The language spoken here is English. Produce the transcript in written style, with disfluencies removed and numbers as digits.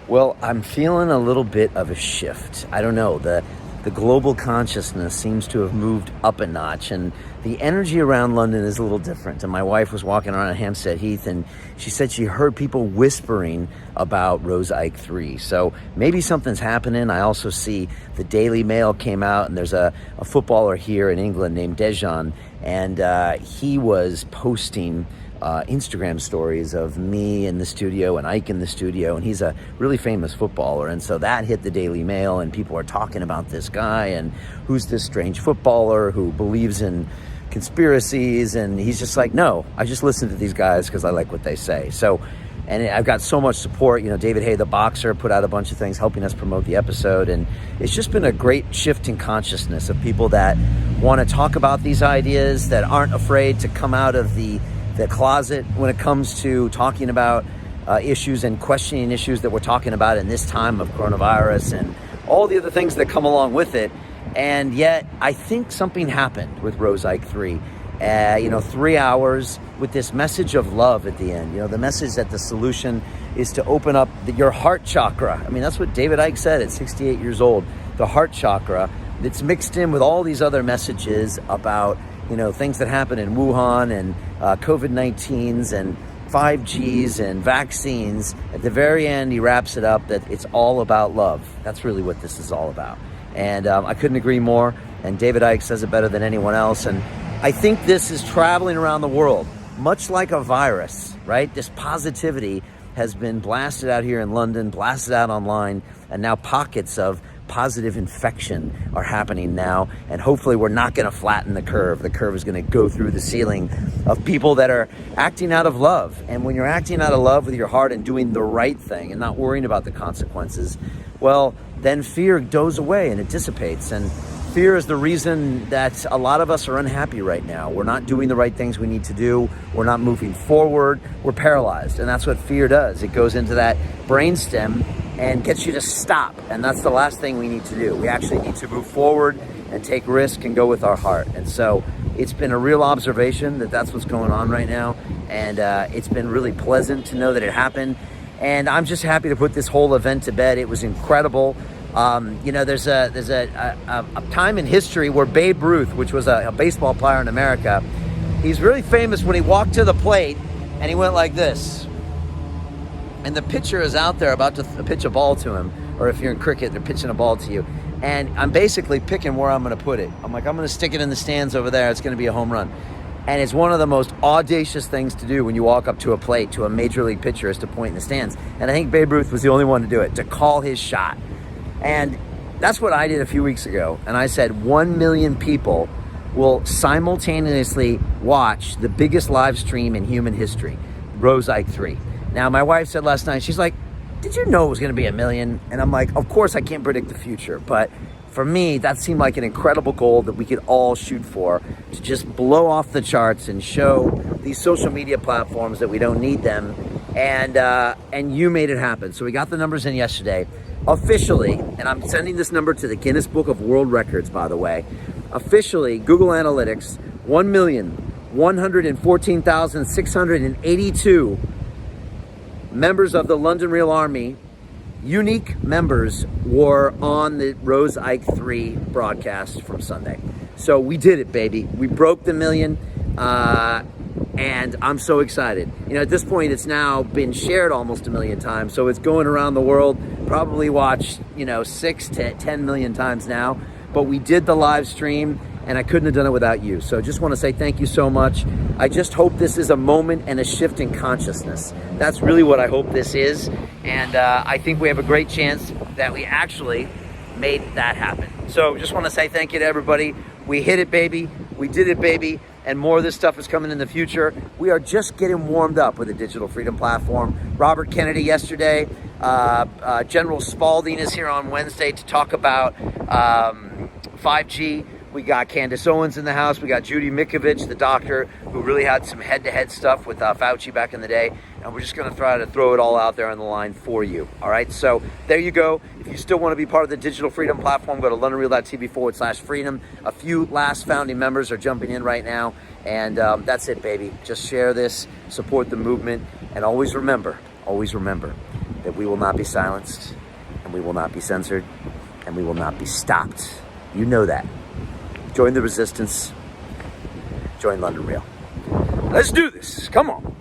Well, I'm feeling a little bit of a shift. I don't know. The global consciousness seems to have moved up a notch, and the energy around London is a little different. And my wife was walking around Hampstead Heath, and she said she heard people whispering about Rose Icke 3. So maybe something's happening. I also see the Daily Mail came out, and there's a footballer here in England named Dejan, and he was posting Instagram stories of me in the studio and Icke in the studio, and he's a really famous footballer, and so that hit the Daily Mail, and people are talking about this guy and who's this strange footballer who believes in conspiracies, and he's just like, no, I just listen to these guys because I like what they say. So, and I've got so much support. You know, David Hay, the boxer, put out a bunch of things helping us promote the episode, and it's just been a great shift in consciousness of people that want to talk about these ideas, that aren't afraid to come out of the closet when it comes to talking about issues and questioning issues that we're talking about in this time of coronavirus and all the other things that come along with it. And yet, I think something happened with Rose Icke 3. 3 hours with this message of love at the end. You know, the message that the solution is to open up your heart chakra. I mean, that's what David Icke said at 68 years old. The heart chakra that's mixed in with all these other messages about, you know, things that happen in Wuhan and COVID-19s and 5Gs and vaccines. At the very end, he wraps it up that it's all about love. That's really what this is all about. And I couldn't agree more. And David Icke says it better than anyone else. And I think this is traveling around the world, much like a virus, right? This positivity has been blasted out here in London, blasted out online, and now pockets of positive infection are happening now, and hopefully we're not going to flatten the curve. The curve is going to go through the ceiling of people that are acting out of love. And when you're acting out of love with your heart and doing the right thing and not worrying about the consequences, well, then fear goes away and it dissipates. And fear is the reason that a lot of us are unhappy right now. We're not doing the right things we need to do. We're not moving forward. We're paralyzed. And that's what fear does. It goes into that brainstem and gets you to stop. And that's the last thing we need to do. We actually need to move forward and take risk and go with our heart. And so it's been a real observation that that's what's going on right now. And it's been really pleasant to know that it happened. And I'm just happy to put this whole event to bed. It was incredible. There's a time in history where Babe Ruth, which was a baseball player in America, he's really famous when he walked to the plate and he went like this. And the pitcher is out there about to pitch a ball to him, or if you're in cricket, they're pitching a ball to you. And I'm basically picking where I'm going to put it. I'm going to stick it in the stands over there. It's going to be a home run. And it's one of the most audacious things to do when you walk up to a plate, to a major league pitcher, is to point in the stands. And I think Babe Ruth was the only one to do it, to call his shot. And that's what I did a few weeks ago. And I said 1 million people will simultaneously watch the biggest live stream in human history, Rose Icke 3. Now, my wife said last night, she's like, did you know it was going to be 1 million? And I'm like, of course I can't predict the future. But for me, that seemed like an incredible goal that we could all shoot for, to just blow off the charts and show these social media platforms that we don't need them. And you made it happen. So we got the numbers in yesterday. Officially, and I'm sending this number to the Guinness Book of World Records, by the way. Officially, Google Analytics, 1,114,682 members of the London Real Army, unique members, were on the Rose Icke 3 broadcast from Sunday. So we did it, baby. We broke the million, and I'm so excited. You know, at this point, it's now been shared almost 1 million times, so it's going around the world, probably watched, 6 to 10 million times now. But we did the live stream, and I couldn't have done it without you. So just want to say thank you so much. I just hope this is a moment and a shift in consciousness. That's really what I hope this is. And I think we have a great chance that we actually made that happen. So just want to say thank you to everybody. We hit it, baby. We did it, baby. And more of this stuff is coming in the future. We are just getting warmed up with the Digital Freedom Platform. Robert Kennedy yesterday. General Spalding is here on Wednesday to talk about 5G. We got Candace Owens in the house. We got Judy Mikovich, the doctor, who really had some head-to-head stuff with Fauci back in the day. And we're just going to try to throw it all out there on the line for you. All right? So there you go. If you still want to be part of the Digital Freedom Platform, go to londonreal.tv/freedom. A few last founding members are jumping in right now. And that's it, baby. Just share this, support the movement, and always remember, that we will not be silenced, and we will not be censored, and we will not be stopped. You know that. Join the resistance. Join London Real. Let's do this. Come on.